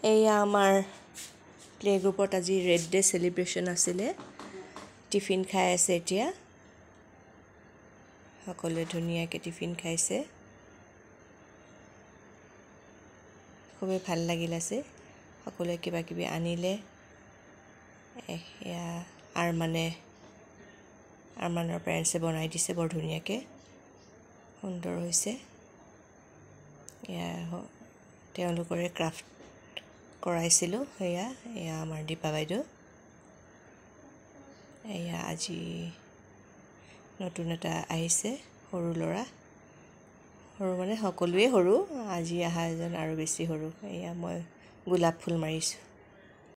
এয়া আমাৰ প্লে গ্ৰুপত আজি ৰেড ডে সেলিব্ৰেশন আছিলে টিফিন খাই আছে এতিয়া সকলোৱে ধুনীয়াকৈ টিফিন খাইছে খুবেই ভাল লাগিল আছে সকলোৱে কিবা কিবি আনিলে এয়া আৰমানৰ পেৰেণ্টছে বনাই দিছে বৰ ধুনীয়াকৈ সুন্দৰ হৈছে এয়া তেওঁলোকৰে ক্ৰাফট কৰাইছিলোঁ এয়া আমাৰ দীপা বাইদেউ এয়া আজি নতুন এটা আহিছে সৰু ল'ৰা সৰু মানে সকলোৱে সৰু আজি আহা এজন আৰু বেছি সৰু এয়া মই গোলাপ ফুল মাৰিছোঁ